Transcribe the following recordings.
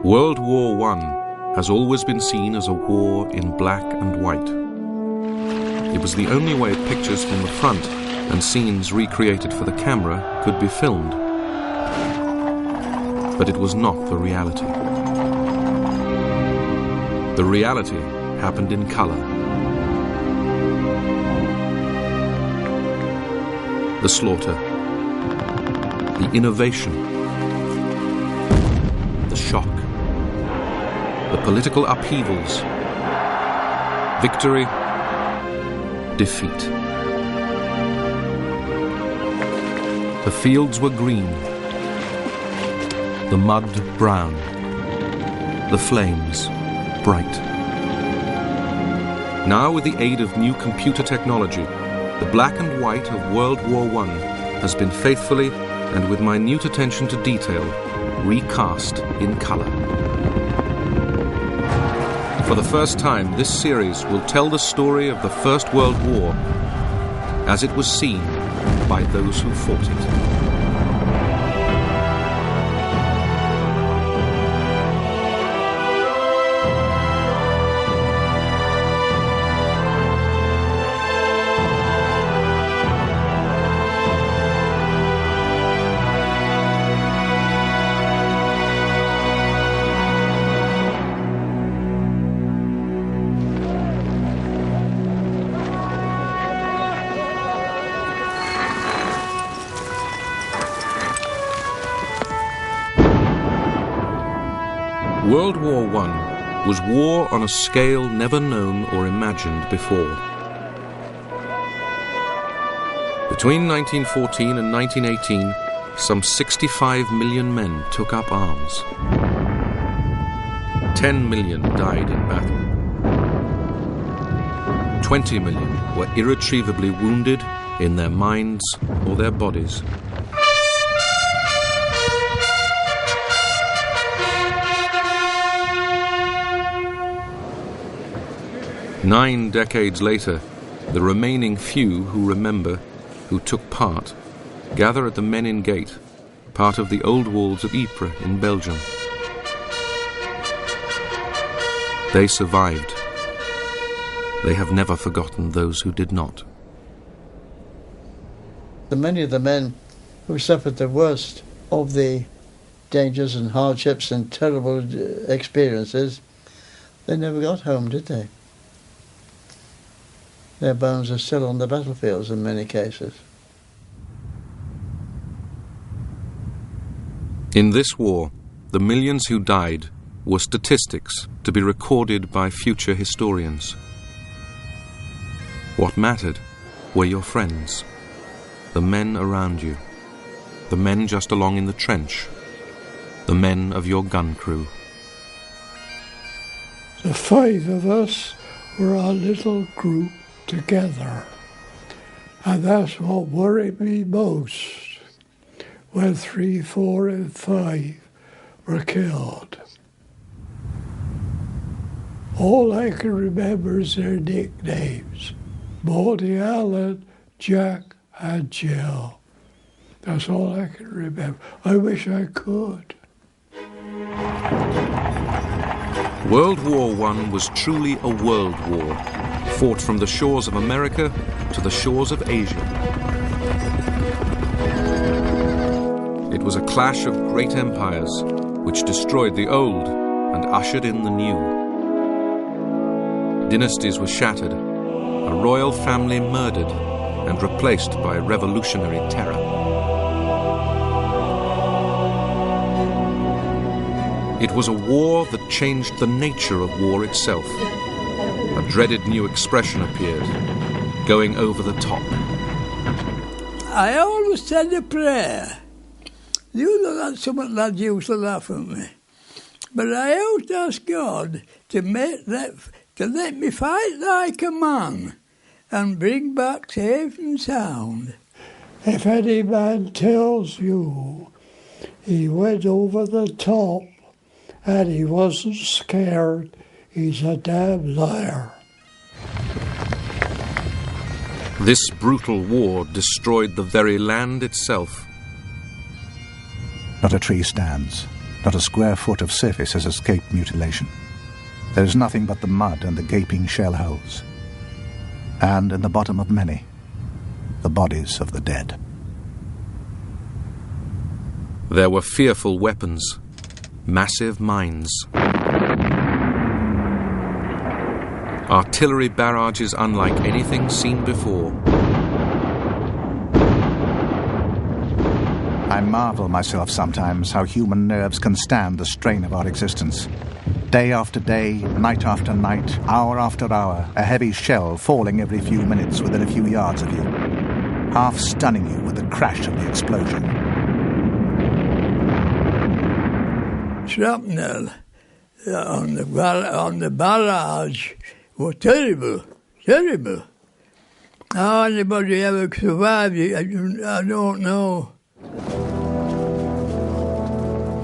World War I has always been seen as a war in black and white. It was the only way pictures from the front and scenes recreated for the camera could be filmed. But it was not the reality. The reality happened in color. The slaughter, the innovation, the shock, the political upheavals, victory, defeat. The fields were green, the mud brown, the flames bright. Now, with the aid of new computer technology, the black and white of World War I has been faithfully and with minute attention to detail recast in color. For the first time, this series will tell the story of the First World War as it was seen by those who fought it. World War I was war on a scale never known or imagined before. Between 1914 and 1918, some 65 million men took up arms. 10 million died in battle. 20 million were irretrievably wounded in their minds or their bodies. Nine decades later, the remaining few who remember, who took part, gather at the Menin Gate, part of the old walls of Ypres in Belgium. They survived. They have never forgotten those who did not. Many of the men who suffered the worst of the dangers and hardships and terrible experiences, they never got home, did they? Their bones are still on the battlefields in many cases. In this war, the millions who died were statistics to be recorded by future historians. What mattered were your friends, the men around you, the men just along in the trench, the men of your gun crew. The five of us were a little group together, and that's what worried me most when 3, 4 and 5 were killed. All I can remember is their nicknames: Maudie Allen, Jack and Jill. That's all I can remember. I wish I could. World War I was truly a world war, fought from the shores of America to the shores of Asia. It was a clash of great empires which destroyed the old and ushered in the new. Dynasties were shattered, a royal family murdered and replaced by revolutionary terror. It was a war that changed the nature of war itself. A dreaded new expression appeared, going over the top. I always said a prayer. You know that's something lads used to laugh at me. But I ought to ask God to let me fight like a man and bring back safe and sound. If any man tells you he went over the top and he wasn't scared, he's a damn liar. This brutal war destroyed the very land itself. Not a tree stands, Not a square foot of surface has escaped mutilation. There is nothing but the mud and the gaping shell holes. And in the bottom of many, the bodies of the dead. There were fearful weapons, massive mines, artillery barrages unlike anything seen before. I marvel myself sometimes how human nerves can stand the strain of our existence. Day after day, night after night, hour after hour, a heavy shell falling every few minutes within a few yards of you, half stunning you with the crash of the explosion. Shrapnel on the barrage was terrible, terrible. How anybody ever survived it, I don't know.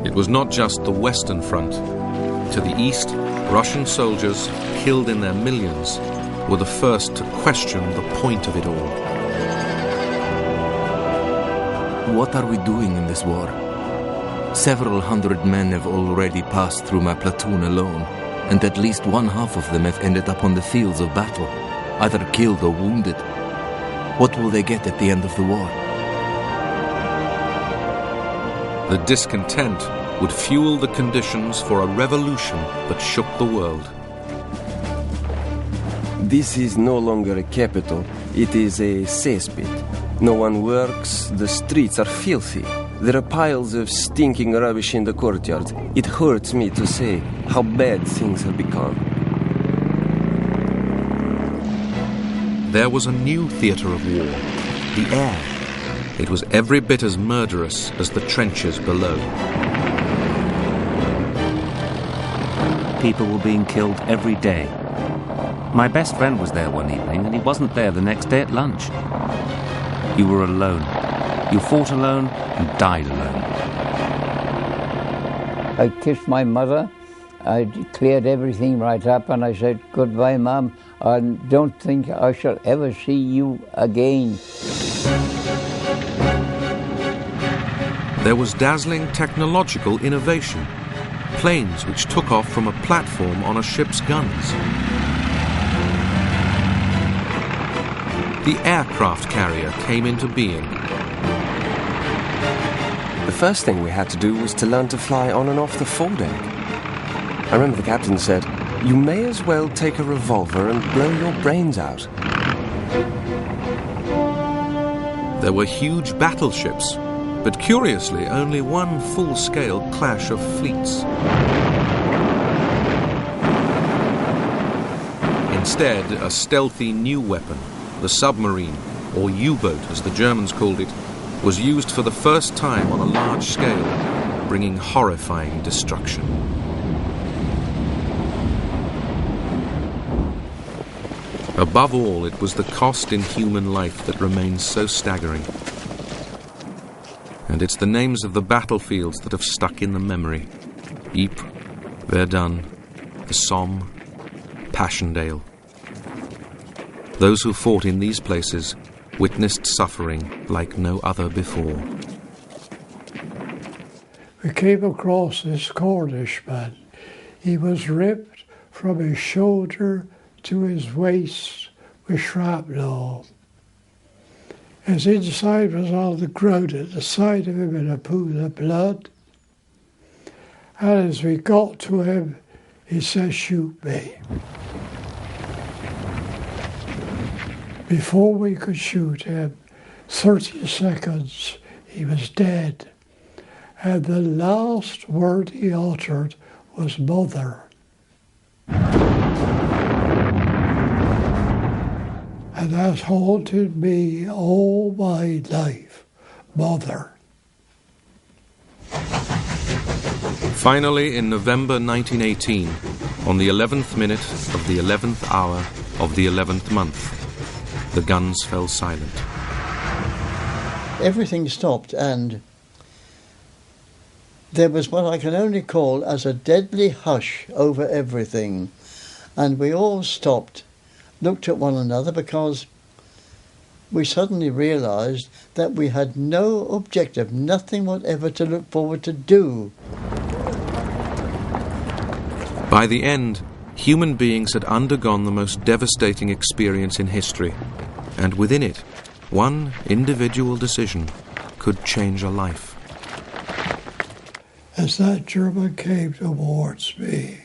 It was not just the Western Front. To the east, Russian soldiers, killed in their millions, were the first to question the point of it all. What are we doing in this war? Several hundred men have already passed through my platoon alone, and at least one half of them have ended up on the fields of battle, either killed or wounded. What will they get at the end of the war? The discontent would fuel the conditions for a revolution that shook the world. This is no longer a capital, it is a cesspit. No one works, the streets are filthy. There are piles of stinking rubbish in the courtyard. It hurts me to say how bad things have become. There was a new theatre of war, the air. It was every bit as murderous as the trenches below. People were being killed every day. My best friend was there one evening, and he wasn't there the next day at lunch. You were alone. You fought alone and died alone. I kissed my mother. I cleared everything right up, and I said, "Goodbye, Mum. I don't think I shall ever see you again." There was dazzling technological innovation. Planes which took off from a platform on a ship's guns. The aircraft carrier came into being. The first thing we had to do was to learn to fly on and off the foredeck. I remember the captain said, "You may as well take a revolver and blow your brains out." There were huge battleships, but curiously only one full-scale clash of fleets. Instead, a stealthy new weapon, the submarine, or U-boat as the Germans called it, was used for the first time on a large scale, bringing horrifying destruction. Above all, it was the cost in human life that remains so staggering. And it's the names of the battlefields that have stuck in the memory. Ypres, Verdun, the Somme, Passchendaele. Those who fought in these places witnessed suffering like no other before. We came across this Cornish man. He was ripped from his shoulder to his waist with shrapnel. His inside was on the ground at the side of him in a pool of blood. And as we got to him, he said, "Shoot me." Before we could shoot him, 30 seconds, he was dead. And the last word he uttered was "mother." And that haunted me all my life, mother. Finally, in November 1918, on the 11th minute of the 11th hour of the 11th month, the guns fell silent. Everything stopped, and there was what I can only call as a deadly hush over everything. And we all stopped, looked at one another, because we suddenly realised that we had no objective, nothing whatever to look forward to do. By the end, human beings had undergone the most devastating experience in history, and within it, one individual decision could change a life. As that German came towards me,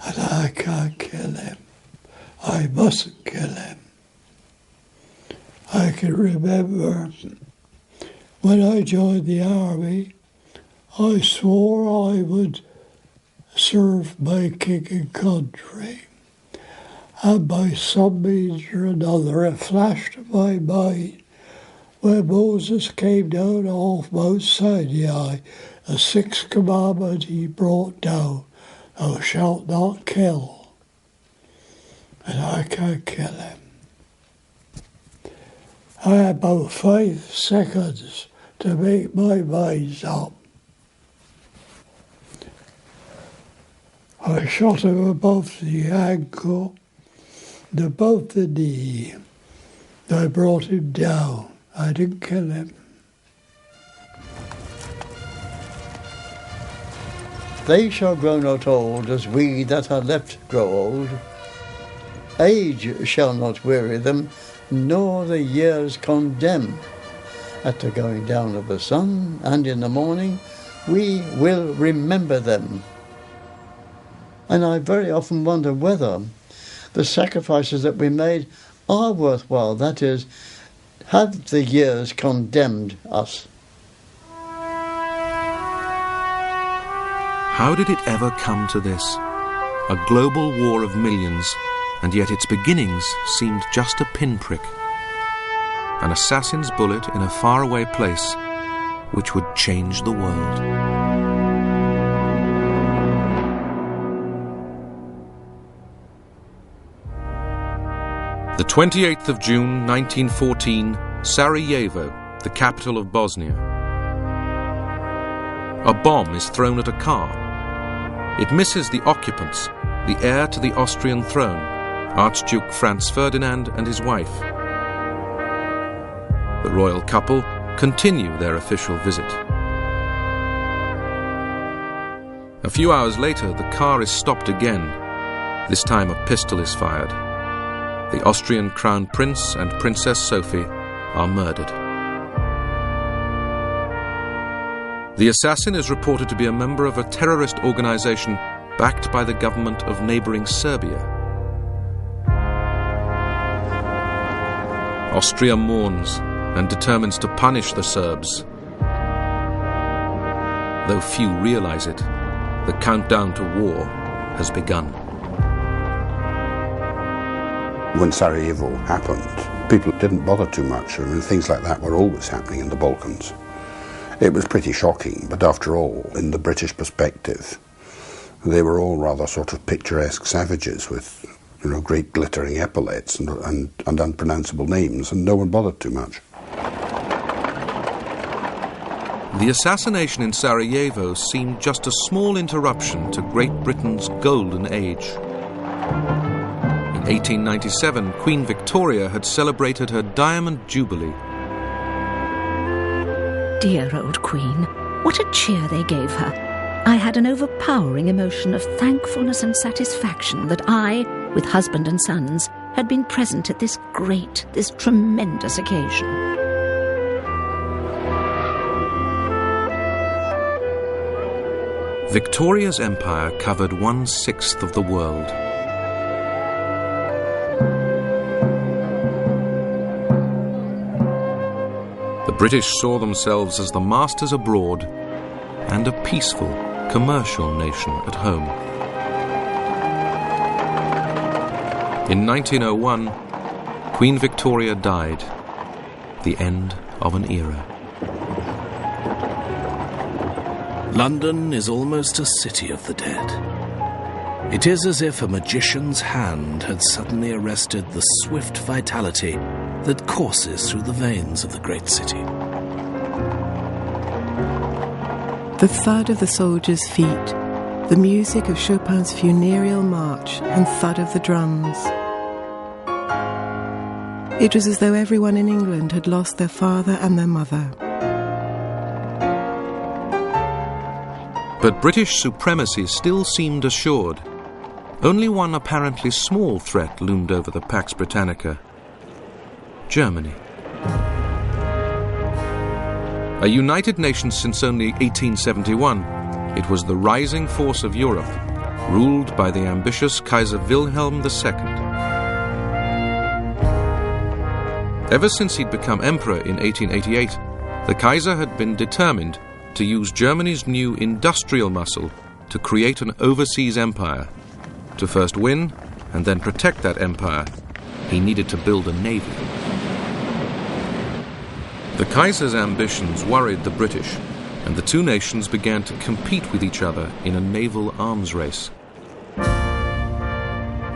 and I can't kill him, I mustn't kill him. I can remember when I joined the army, I swore I would serve my king and country. And by some means or another, it flashed in my mind when Moses came down off Mount Sinai, the sixth commandment he brought down, thou shalt not kill. And I can't kill him. I had about 5 seconds to make my mind up. I shot him above the ankle and above the knee. I brought him down. I didn't kill him. They shall grow not old as we that are left grow old. Age shall not weary them, nor the years condemn. At the going down of the sun and in the morning, we will remember them. And I very often wonder whether the sacrifices that we made are worthwhile. That is, have the years condemned us? How did it ever come to this? A global war of millions, and yet its beginnings seemed just a pinprick. An assassin's bullet in a faraway place which would change the world. The 28th of June 1914, Sarajevo, the capital of Bosnia. A bomb is thrown at a car. It misses the occupants, the heir to the Austrian throne, Archduke Franz Ferdinand and his wife. The royal couple continue their official visit. A few hours later, the car is stopped again. This time a pistol is fired. The Austrian Crown Prince and Princess Sophie are murdered. The assassin is reported to be a member of a terrorist organization backed by the government of neighboring Serbia. Austria mourns and determines to punish the Serbs. Though few realize it, the countdown to war has begun. When Sarajevo happened, people didn't bother too much. I mean, things like that were always happening in the Balkans. It was pretty shocking, but after all, in the British perspective, they were all rather sort of picturesque savages with, you know, great glittering epaulets and unpronounceable names, and no one bothered too much. The assassination in Sarajevo seemed just a small interruption to Great Britain's golden age. In 1897, Queen Victoria had celebrated her Diamond Jubilee. Dear old Queen, what a cheer they gave her. I had an overpowering emotion of thankfulness and satisfaction that I, with husband and sons, had been present at this tremendous occasion. Victoria's empire covered 1/6 of the world. The British saw themselves as the masters abroad and a peaceful, commercial nation at home. In 1901, Queen Victoria died, the end of an era. London is almost a city of the dead. It is as if a magician's hand had suddenly arrested the swift vitality that courses through the veins of the great city. The thud of the soldiers' feet, the music of Chopin's funereal march and thud of the drums. It was as though everyone in England had lost their father and their mother. But British supremacy still seemed assured. Only one apparently small threat loomed over the Pax Britannica: Germany. A united nation since only 1871, it was the rising force of Europe, ruled by the ambitious Kaiser Wilhelm II. Ever since he'd become emperor in 1888, the Kaiser had been determined to use Germany's new industrial muscle to create an overseas empire. To first win and then protect that empire, he needed to build a navy. The Kaiser's ambitions worried the British, and the two nations began to compete with each other in a naval arms race.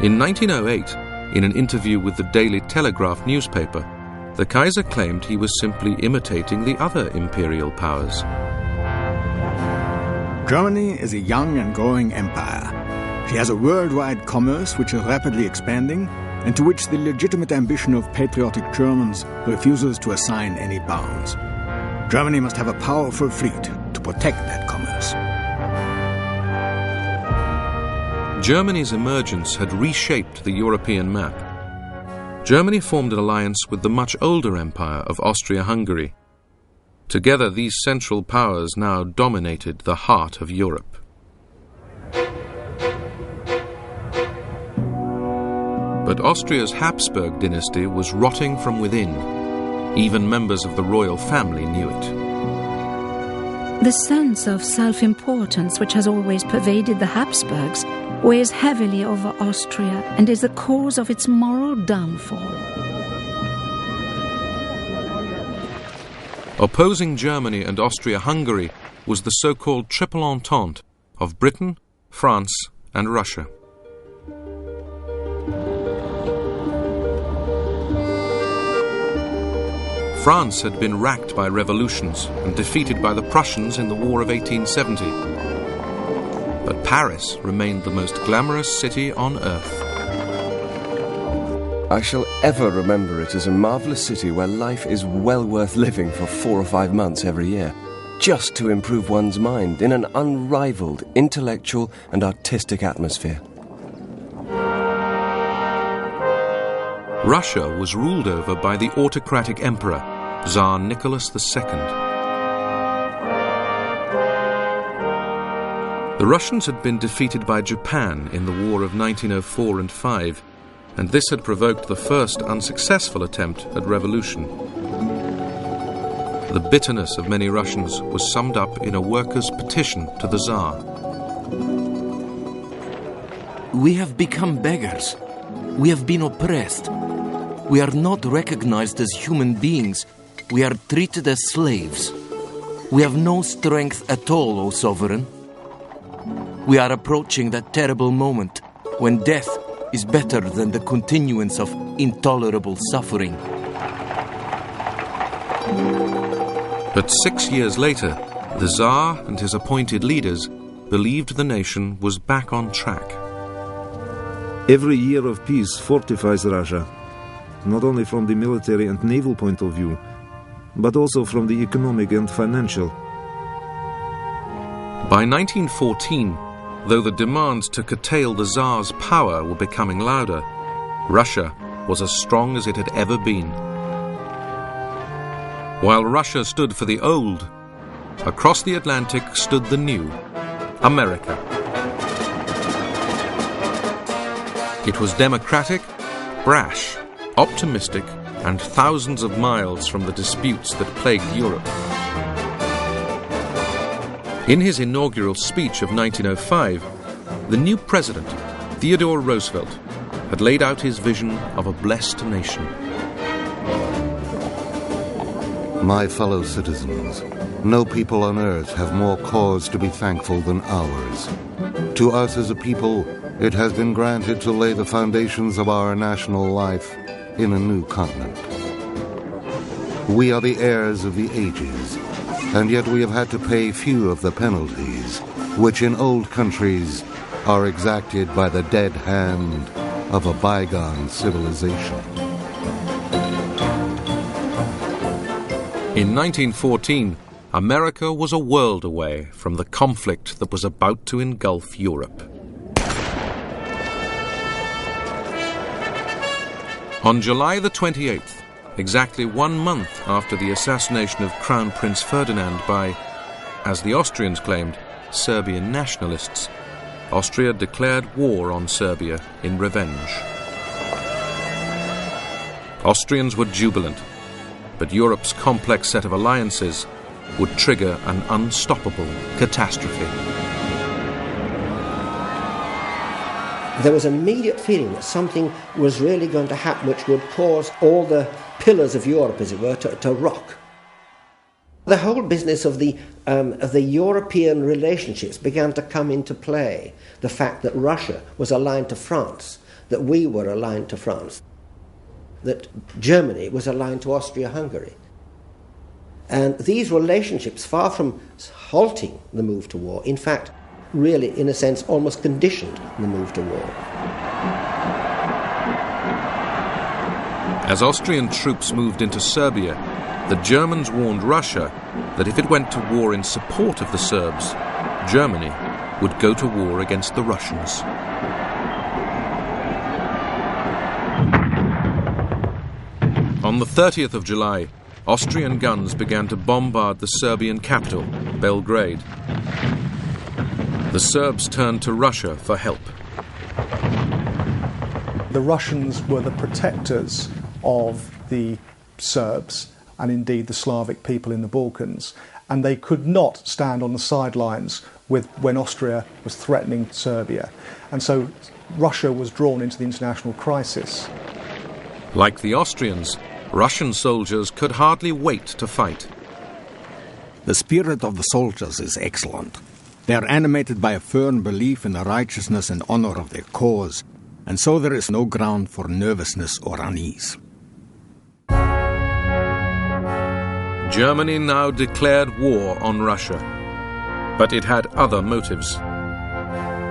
In 1908, in an interview with the Daily Telegraph newspaper, the Kaiser claimed he was simply imitating the other imperial powers. Germany is a young and growing empire. She has a worldwide commerce which is rapidly expanding, and to which the legitimate ambition of patriotic Germans refuses to assign any bounds. Germany must have a powerful fleet to protect that commerce. Germany's emergence had reshaped the European map. Germany formed an alliance with the much older empire of Austria-Hungary. Together, these central powers now dominated the heart of Europe. But Austria's Habsburg dynasty was rotting from within. Even members of the royal family knew it. The sense of self-importance which has always pervaded the Habsburgs weighs heavily over Austria and is the cause of its moral downfall. Opposing Germany and Austria-Hungary was the so-called Triple Entente of Britain, France, and Russia. France had been racked by revolutions and defeated by the Prussians in the War of 1870. But Paris remained the most glamorous city on earth. I shall ever remember it as a marvellous city where life is well worth living for 4 or 5 months every year, just to improve one's mind in an unrivaled intellectual and artistic atmosphere. Russia was ruled over by the autocratic emperor, Tsar Nicholas II. The Russians had been defeated by Japan in the War of 1904 and 5, and this had provoked the first unsuccessful attempt at revolution. The bitterness of many Russians was summed up in a workers' petition to the Tsar. We have become beggars. We have been oppressed. We are not recognized as human beings. We are treated as slaves. We have no strength at all, O Sovereign. We are approaching that terrible moment when death is better than the continuance of intolerable suffering. But 6 years later, the Tsar and his appointed leaders believed the nation was back on track. Every year of peace fortifies Russia, not only from the military and naval point of view, but also from the economic and financial. By 1914, though the demands to curtail the Tsar's power were becoming louder, Russia was as strong as it had ever been. While Russia stood for the old, across the Atlantic stood the new, America. It was democratic, brash, optimistic, and thousands of miles from the disputes that plagued Europe. In his inaugural speech of 1905, the new president, Theodore Roosevelt, had laid out his vision of a blessed nation. My fellow citizens, no people on earth have more cause to be thankful than ours. To us as a people, it has been granted to lay the foundations of our national life in a new continent. We are the heirs of the ages, and yet we have had to pay few of the penalties, which in old countries are exacted by the dead hand of a bygone civilization. In 1914, America was a world away from the conflict that was about to engulf Europe. On July the 28th, exactly 1 month after the assassination of Crown Prince Ferdinand by, as the Austrians claimed, Serbian nationalists, Austria declared war on Serbia in revenge. Austrians were jubilant, but Europe's complex set of alliances would trigger an unstoppable catastrophe. There was an immediate feeling that something was really going to happen which would cause all the pillars of Europe, as it were, to rock. The whole business of the European relationships began to come into play. The fact that Russia was aligned to France, that we were aligned to France, that Germany was aligned to Austria-Hungary. And these relationships, far from halting the move to war, in fact, really, in a sense, almost conditioned the move to war. As Austrian troops moved into Serbia, the Germans warned Russia that if it went to war in support of the Serbs, Germany would go to war against the Russians. On the 30th of July, Austrian guns began to bombard the Serbian capital, Belgrade. The Serbs turned to Russia for help. The Russians were the protectors of the Serbs and indeed the Slavic people in the Balkans, and they could not stand on the sidelines when Austria was threatening Serbia. And so Russia was drawn into the international crisis. Like the Austrians, Russian soldiers could hardly wait to fight. The spirit of the soldiers is excellent. They are animated by a firm belief in the righteousness and honor of their cause, and so there is no ground for nervousness or unease. Germany now declared war on Russia, but it had other motives.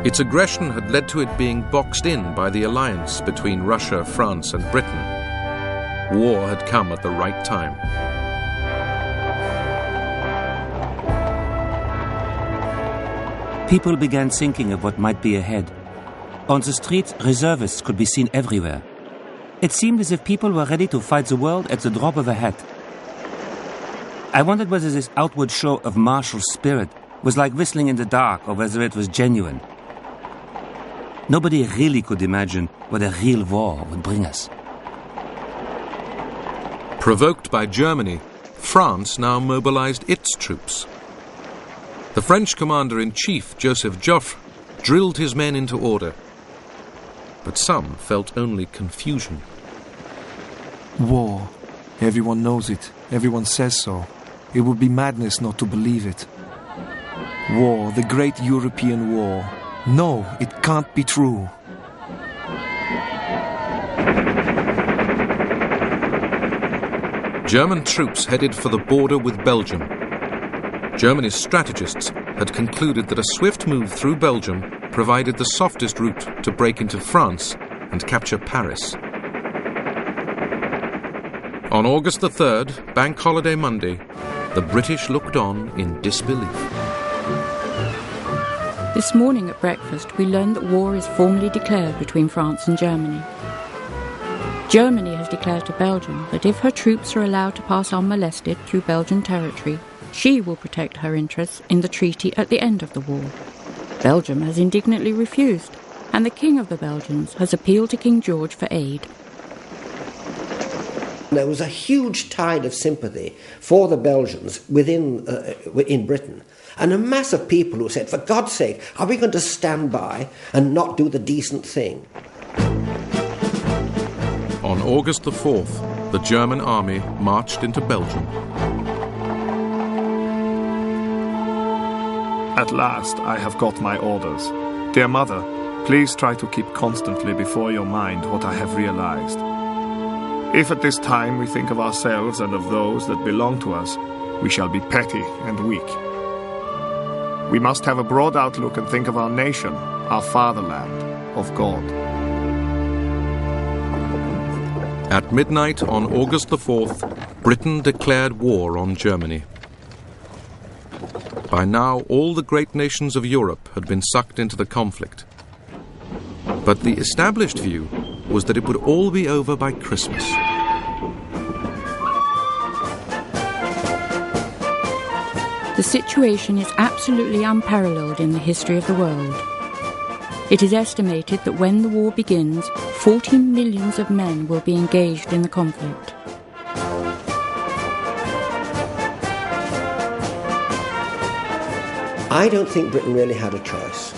Its aggression had led to it being boxed in by the alliance between Russia, France, and Britain. War had come at the right time. People began thinking of what might be ahead. On the streets, reservists could be seen everywhere. It seemed as if people were ready to fight the world at the drop of a hat. I wondered whether this outward show of martial spirit was like whistling in the dark or whether it was genuine. Nobody really could imagine what a real war would bring us. Provoked by Germany, France now mobilized its troops. The French commander-in-chief, Joseph Joffre, drilled his men into order. But some felt only confusion. War. Everyone knows it. Everyone says so. It would be madness not to believe it. War, the great European war. No, it can't be true. German troops headed for the border with Belgium. Germany's strategists had concluded that a swift move through Belgium provided the softest route to break into France and capture Paris. On August the 3rd, Bank Holiday Monday, the British looked on in disbelief. This morning at breakfast, we learned that war is formally declared between France and Germany. Germany has declared to Belgium that if her troops are allowed to pass unmolested through Belgian territory, she will protect her interests in the treaty at the end of the war. Belgium has indignantly refused, and the King of the Belgians has appealed to King George for aid. There was a huge tide of sympathy for the Belgians in Britain, and a mass of people who said, for God's sake, are we going to stand by and not do the decent thing? On August the 4th, the German army marched into Belgium. At last I have got my orders. Dear Mother, please try to keep constantly before your mind what I have realized. If at this time we think of ourselves and of those that belong to us, we shall be petty and weak. We must have a broad outlook and think of our nation, our fatherland, of God. At midnight on August the 4th, Britain declared war on Germany. By now, all the great nations of Europe had been sucked into the conflict. But the established view was that it would all be over by Christmas. The situation is absolutely unparalleled in the history of the world. It is estimated that when the war begins, 40 millions of men will be engaged in the conflict. I don't think Britain really had a choice.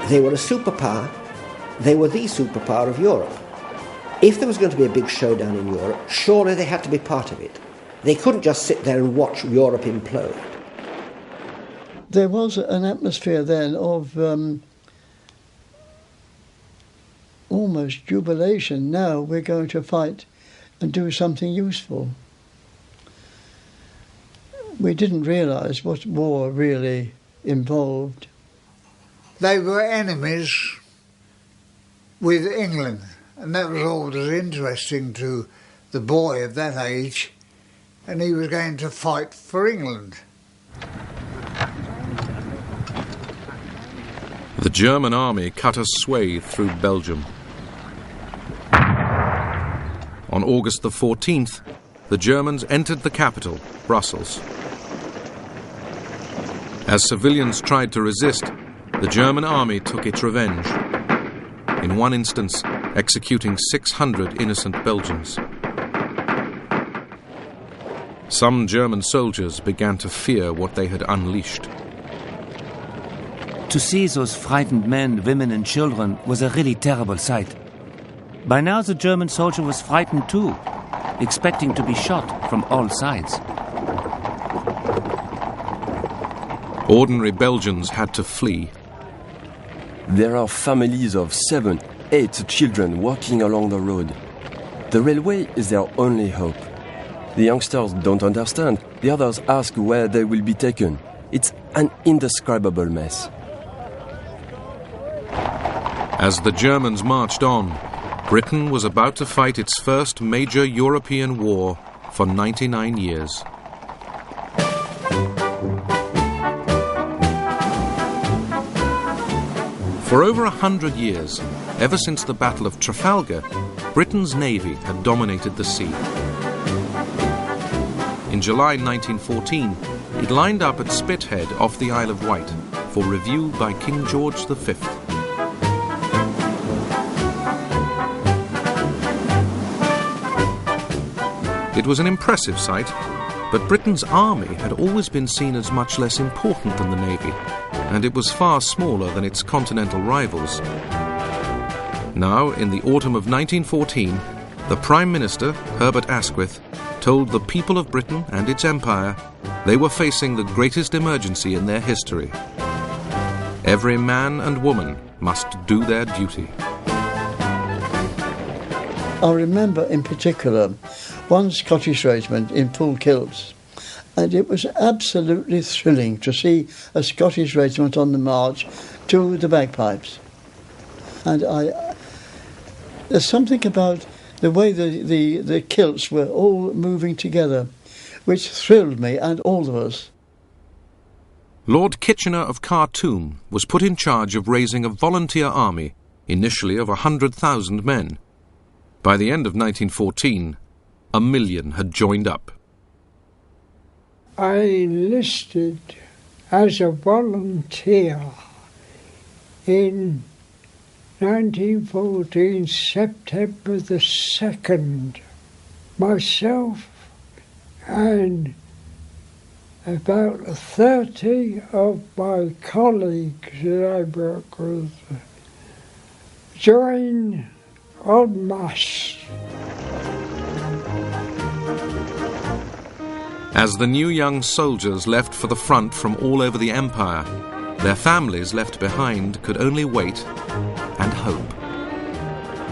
They were a superpower. They were the superpower of Europe. If there was going to be a big showdown in Europe, surely they had to be part of it. They couldn't just sit there and watch Europe implode. There was an atmosphere then of almost jubilation. Now we're going to fight and do something useful. We didn't realise what war really involved. They were enemies with England, and that was always interesting to the boy of that age, and he was going to fight for England. The German army cut a swathe through Belgium. On August the 14th, the Germans entered the capital, Brussels. As civilians tried to resist, the German army took its revenge, in one instance executing 600 innocent Belgians. Some German soldiers began to fear what they had unleashed. To see those frightened men, women and children was a really terrible sight. By now the German soldier was frightened too, expecting to be shot from all sides. Ordinary Belgians had to flee. There are families of 7, 8 children walking along the road. The railway is their only hope. The youngsters don't understand. The others ask where they will be taken. It's an indescribable mess. As the Germans marched on, Britain was about to fight its first major European war for 99 years. For over 100 years, ever since the Battle of Trafalgar, Britain's navy had dominated the sea. In July 1914, it lined up at Spithead off the Isle of Wight for review by King George V. It was an impressive sight, but Britain's army had always been seen as much less important than the navy, and it was far smaller than its continental rivals. Now, in the autumn of 1914, the Prime Minister, Herbert Asquith, told the people of Britain and its empire they were facing the greatest emergency in their history. Every man and woman must do their duty. I remember in particular one Scottish regiment in full kilts, and it was absolutely thrilling to see a Scottish regiment on the march to the bagpipes. And there's something about the way the kilts were all moving together which thrilled me and all of us. Lord Kitchener of Khartoum was put in charge of raising a volunteer army, initially of 100,000 men. By the end of 1914, 1 million had joined up. I enlisted as a volunteer in 1914, September the 2nd. Myself and about 30 of my colleagues that I work with joined en masse. As the new young soldiers left for the front from all over the empire, their families left behind could only wait and hope.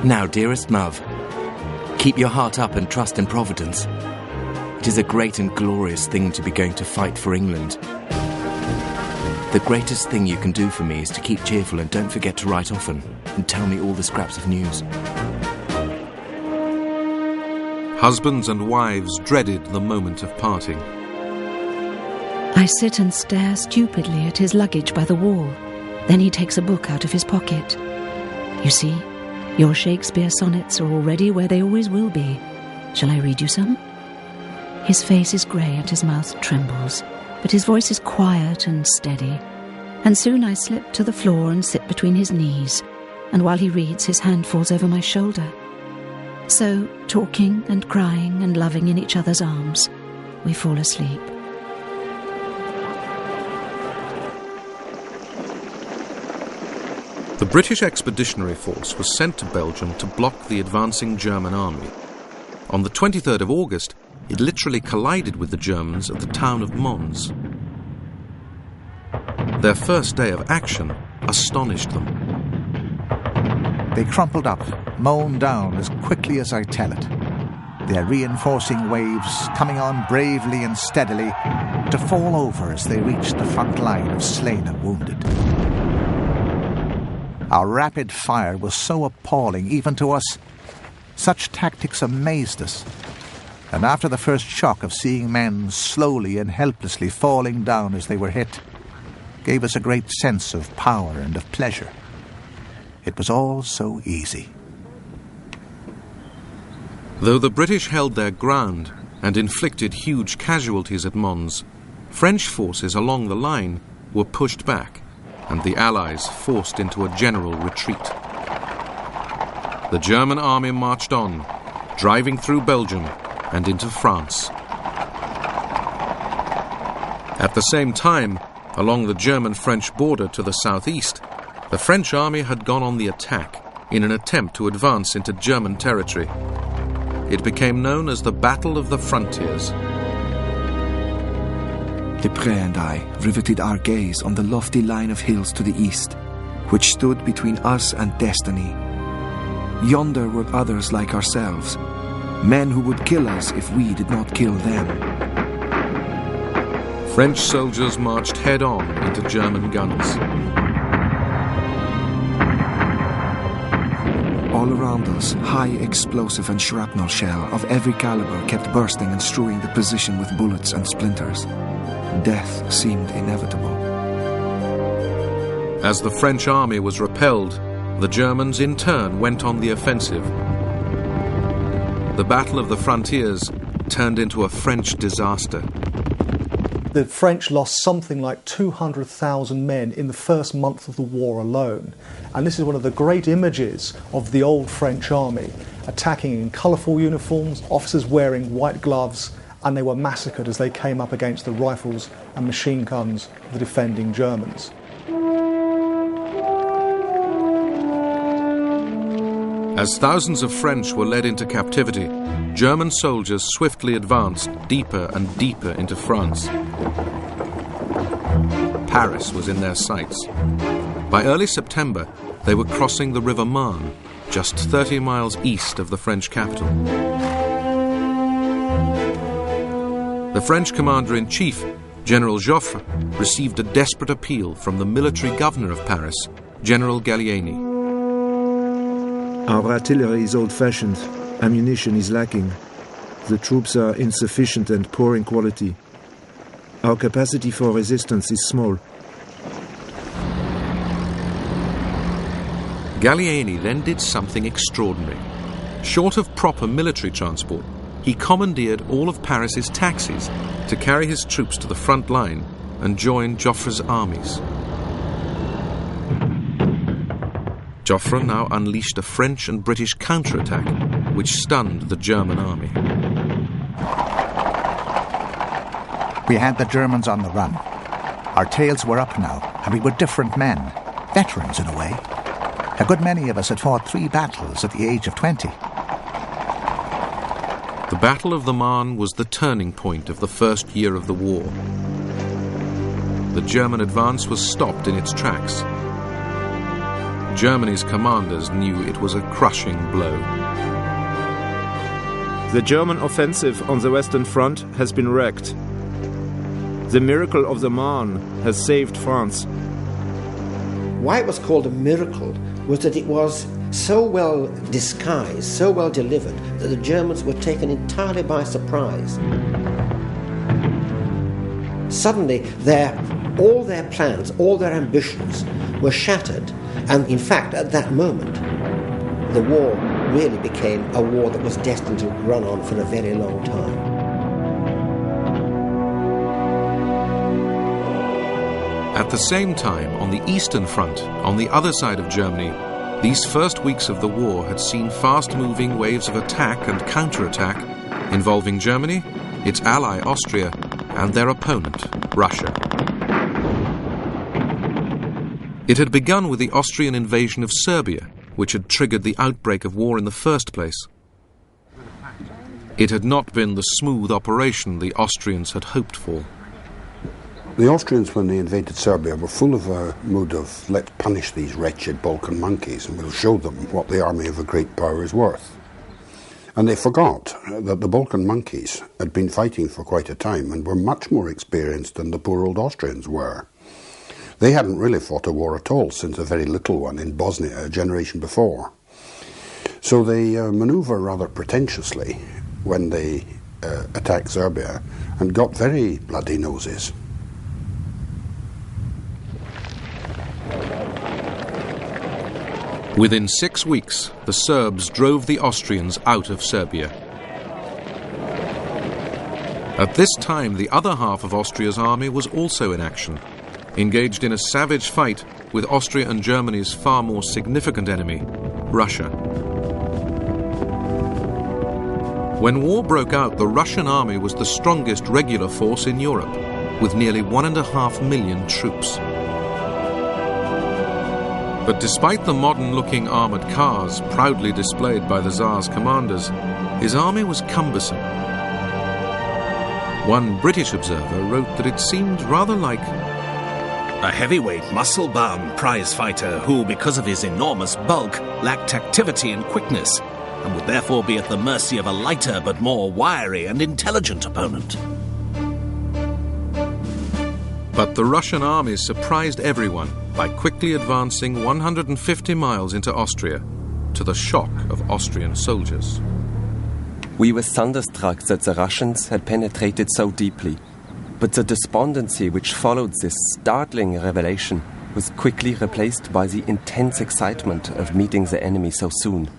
Now, dearest Mav, keep your heart up and trust in Providence. It is a great and glorious thing to be going to fight for England. The greatest thing you can do for me is to keep cheerful and don't forget to write often and tell me all the scraps of news. Husbands and wives dreaded the moment of parting. I I sit and stare stupidly at his luggage by the wall. Then he takes a book out of his pocket. You see, your Shakespeare sonnets are already where they always will be. Shall I read you some? His face is grey and his mouth trembles, but his voice is quiet and steady. And soon I slip to the floor and sit between his knees, and while he reads, his hand falls over my shoulder. So, talking and crying and loving in each other's arms, we fall asleep. The British Expeditionary Force was sent to Belgium to block the advancing German army. On the 23rd of August, it literally collided with the Germans at the town of Mons. Their first day of action astonished them. They crumpled up, mown down as quickly as I tell it. Their reinforcing waves coming on bravely and steadily to fall over as they reached the front line of slain and wounded. Our rapid fire was so appalling, even to us. Such tactics amazed us. And after the first shock of seeing men slowly and helplessly falling down as they were hit, gave us a great sense of power and of pleasure. It was all so easy. Though the British held their ground and inflicted huge casualties at Mons, French forces along the line were pushed back, and the Allies forced into a general retreat. The German army marched on, driving through Belgium and into France. At the same time, along the German-French border to the southeast, the French army had gone on the attack in an attempt to advance into German territory. It became known as the Battle of the Frontiers. Deprez and I riveted our gaze on the lofty line of hills to the east, which stood between us and destiny. Yonder were others like ourselves, men who would kill us if we did not kill them. French soldiers marched head-on into German guns. All around us, high explosive and shrapnel shell of every caliber kept bursting and strewing the position with bullets and splinters. Death seemed inevitable. As the French army was repelled, the Germans in turn went on the offensive. The Battle of the Frontiers turned into a French disaster. The French lost something like 200,000 men in the first month of the war alone. And this is one of the great images of the old French army, attacking in colourful uniforms, officers wearing white gloves, and they were massacred as they came up against the rifles and machine guns of the defending Germans. As thousands of French were led into captivity, German soldiers swiftly advanced deeper and deeper into France. Paris was in their sights. By early September, they were crossing the River Marne, just 30 miles east of the French capital. The French commander-in-chief, General Joffre, received a desperate appeal from the military governor of Paris, General Gallieni. Our artillery is old-fashioned, ammunition is lacking. The troops are insufficient and poor in quality. Our capacity for resistance is small. Gallieni then did something extraordinary. Short of proper military transport, he commandeered all of Paris's taxis to carry his troops to the front line and join Joffre's armies. Joffre now unleashed a French and British counterattack, which stunned the German army. We had the Germans on the run. Our tails were up now, and we were different men, veterans in a way. A good many of us had fought 3 battles at the age of 20. The Battle of the Marne was the turning point of the first year of the war. The German advance was stopped in its tracks. Germany's commanders knew it was a crushing blow. The German offensive on the Western Front has been wrecked. The miracle of the Marne has saved France. Why it was called a miracle was that it was so well disguised, so well delivered, that the Germans were taken entirely by surprise. Suddenly, all their plans, all their ambitions were shattered. And in fact, at that moment, the war really became a war that was destined to run on for a very long time. At the same time, on the Eastern Front, on the other side of Germany, these first weeks of the war had seen fast-moving waves of attack and counterattack involving Germany, its ally Austria, and their opponent, Russia. It had begun with the Austrian invasion of Serbia, which had triggered the outbreak of war in the first place. It had not been the smooth operation the Austrians had hoped for. The Austrians, when they invaded Serbia, were full of a mood of, let's punish these wretched Balkan monkeys and we'll show them what the army of a great power is worth. And they forgot that the Balkan monkeys had been fighting for quite a time and were much more experienced than the poor old Austrians were. They hadn't really fought a war at all since a very little one in Bosnia a generation before. So they manoeuvre rather pretentiously when they attacked Serbia and got very bloody noses. Within 6 weeks, the Serbs drove the Austrians out of Serbia. At this time, the other half of Austria's army was also in action, engaged in a savage fight with Austria and Germany's far more significant enemy, Russia. When war broke out, the Russian army was the strongest regular force in Europe, with nearly 1.5 million troops. But despite the modern-looking armoured cars proudly displayed by the Tsar's commanders, his army was cumbersome. One British observer wrote that it seemed rather like a heavyweight, muscle-bound prize fighter who, because of his enormous bulk, lacked activity and quickness, and would therefore be at the mercy of a lighter but more wiry and intelligent opponent. But the Russian army surprised everyone by quickly advancing 150 miles into Austria, to the shock of Austrian soldiers. We were thunderstruck that the Russians had penetrated so deeply, but the despondency which followed this startling revelation was quickly replaced by the intense excitement of meeting the enemy so soon.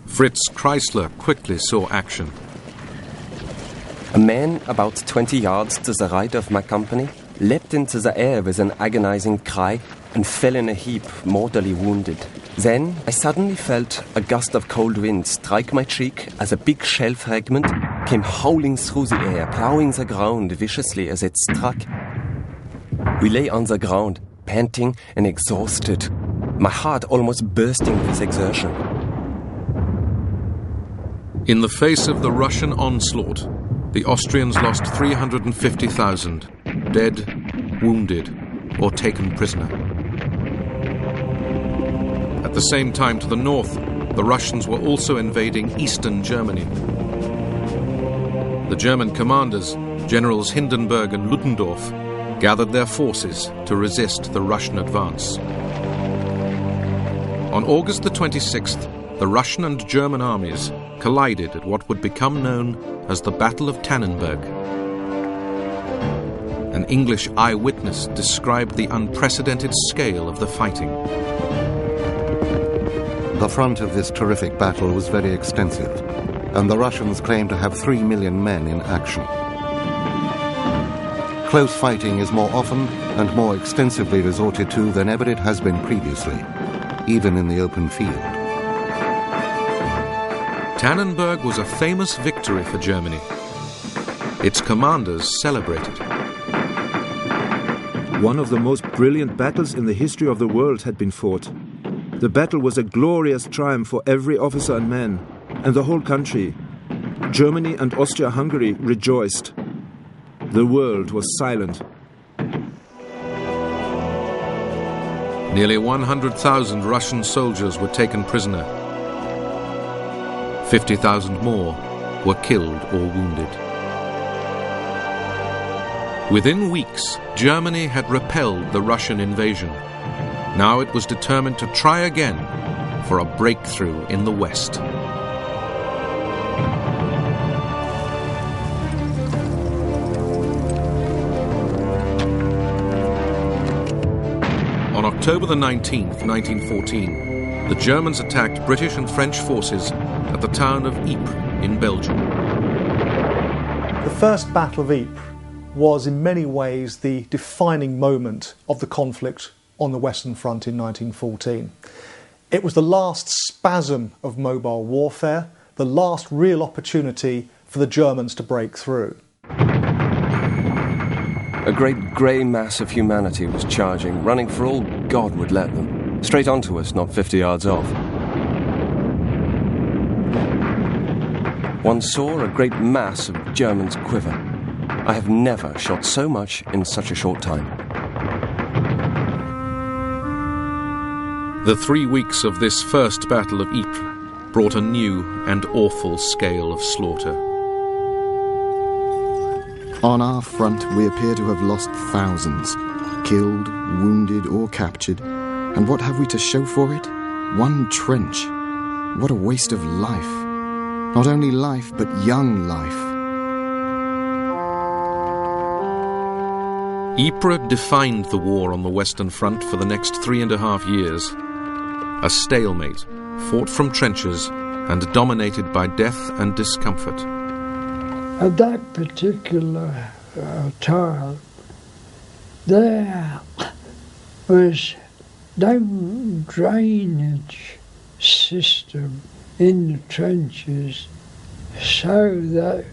Fritz Kreisler quickly saw action. A man about 20 yards to the right of my company leapt into the air with an agonizing cry and fell in a heap, mortally wounded. Then I suddenly felt a gust of cold wind strike my cheek as a big shell fragment came howling through the air, ploughing the ground viciously as it struck. We lay on the ground, panting and exhausted, my heart almost bursting with exertion. In the face of the Russian onslaught, the Austrians lost 350,000, dead, wounded, or taken prisoner. At the same time, to the north, the Russians were also invading eastern Germany. The German commanders, Generals Hindenburg and Ludendorff, gathered their forces to resist the Russian advance. On August the 26th, the Russian and German armies collided at what would become known as the Battle of Tannenberg. An English eyewitness described the unprecedented scale of the fighting. The front of this terrific battle was very extensive, and the Russians claimed to have 3 million men in action. Close fighting is more often and more extensively resorted to than ever it has been previously, even in the open field. Tannenberg was a famous victory for Germany. Its commanders celebrated. One of the most brilliant battles in the history of the world had been fought. The battle was a glorious triumph for every officer and man, and the whole country. Germany and Austria-Hungary rejoiced. The world was silent. Nearly 100,000 Russian soldiers were taken prisoner. 50,000 more were killed or wounded. Within weeks, Germany had repelled the Russian invasion. Now it was determined to try again for a breakthrough in the West. October the 19th, 1914, the Germans attacked British and French forces at the town of Ypres in Belgium. The First Battle of Ypres was in many ways the defining moment of the conflict on the Western Front in 1914. It was the last spasm of mobile warfare, the last real opportunity for the Germans to break through. A great grey mass of humanity was charging, running for all God would let them, straight onto us, not 50 yards off. One saw a great mass of Germans quiver. I have never shot so much in such a short time. The 3 weeks of this first Battle of Ypres brought a new and awful scale of slaughter. On our front, we appear to have lost thousands, killed, wounded or captured. And what have we to show for it? One trench. What a waste of life. Not only life, but young life. Ypres defined the war on the Western Front for the next 3.5 years. A stalemate, fought from trenches and dominated by death and discomfort. At that particular time, there was no drainage system in the trenches, so that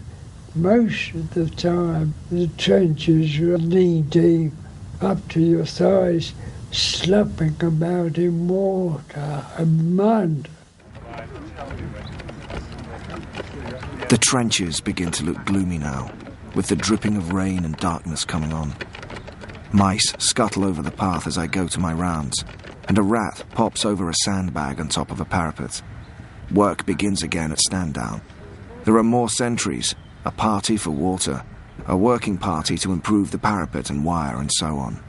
most of the time the trenches were knee-deep up to your thighs, slopping about in water and mud. The trenches begin to look gloomy now, with the dripping of rain and darkness coming on. Mice scuttle over the path as I go to my rounds, and a rat pops over a sandbag on top of a parapet. Work begins again at stand down. There are more sentries, a party for water, a working party to improve the parapet and wire, and so on.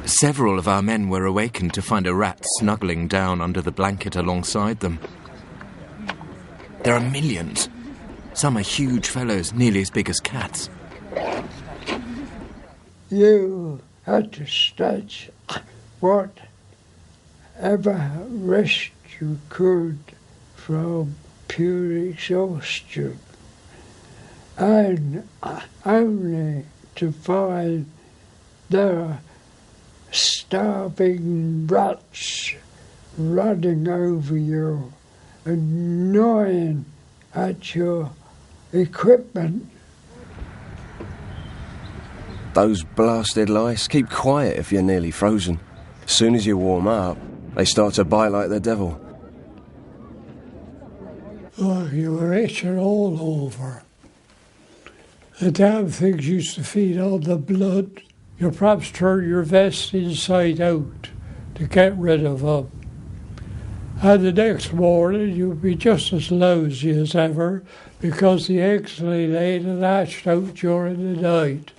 Several of our men were awakened to find a rat snuggling down under the blanket alongside them. There are millions. Some are huge fellows, nearly as big as cats. You had to stretch whatever rest you could from pure exhaustion, and only to find there are starving rats running over you and gnawing at your equipment. Those blasted lice, keep quiet if you're nearly frozen. As soon as you warm up, they start to bite like the devil. Oh, you were itching all over. The damn things used to feed on the blood. You perhaps turn your vest inside out to get rid of them. And the next morning you'd be just as lousy as ever because the eggs they laid and hatched out during the night.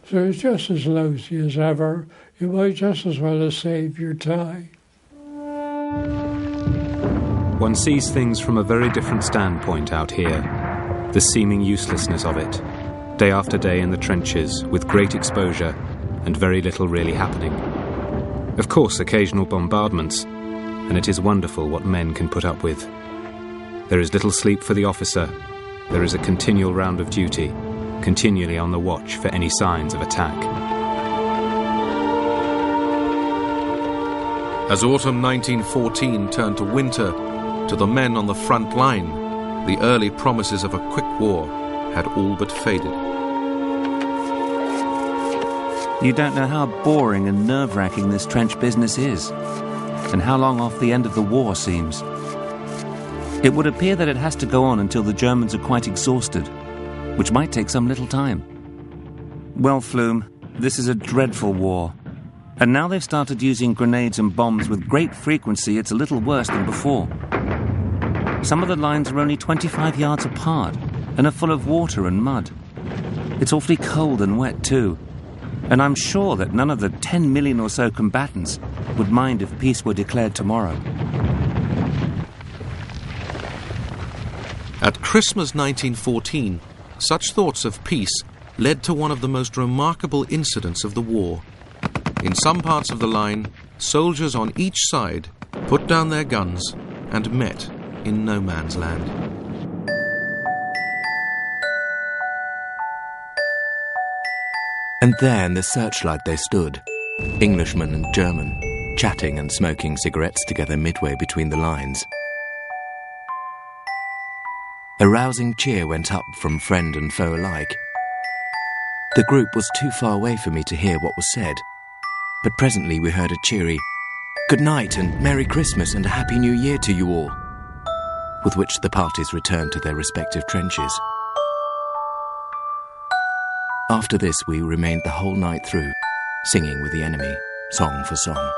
So it's just as lousy as ever. You might just as well have saved your time. One sees things from a very different standpoint out here. The seeming uselessness of it. Day after day in the trenches, with great exposure, and very little really happening. Of course, occasional bombardments, and it is wonderful what men can put up with. There is little sleep for the officer. There is a continual round of duty, continually on the watch for any signs of attack. As autumn 1914 turned to winter, to the men on the front line, the early promises of a quick war had all but faded. You don't know how boring and nerve-wracking this trench business is, and how long off the end of the war seems. It would appear that it has to go on until the Germans are quite exhausted, which might take some little time. Well, Flume, this is a dreadful war. And now they've started using grenades and bombs with great frequency. It's a little worse than before. Some of the lines are only 25 yards apart and are full of water and mud. It's awfully cold and wet too. And I'm sure that none of the 10 million or so combatants would mind if peace were declared tomorrow. At Christmas 1914, such thoughts of peace led to one of the most remarkable incidents of the war. In some parts of the line, soldiers on each side put down their guns and met in no man's land. And there in the searchlight they stood, Englishman and German, chatting and smoking cigarettes together midway between the lines. A rousing cheer went up from friend and foe alike. The group was too far away for me to hear what was said, but presently we heard a cheery "Good night and Merry Christmas and a Happy New Year to you all," with which the parties returned to their respective trenches. After this we remained the whole night through, singing with the enemy, song for song.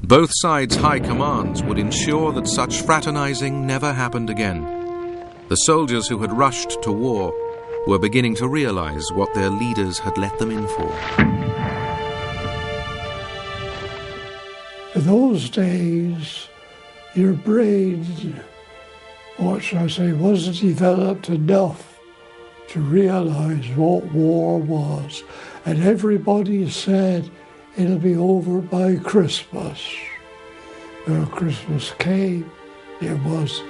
Both sides' high commands would ensure that such fraternizing never happened again. The soldiers who had rushed to war were beginning to realize what their leaders had let them in for. In those days, your brain, what shall I say, wasn't developed enough to realize what war was. And everybody said, it'll be over by Christmas. When Christmas came, it was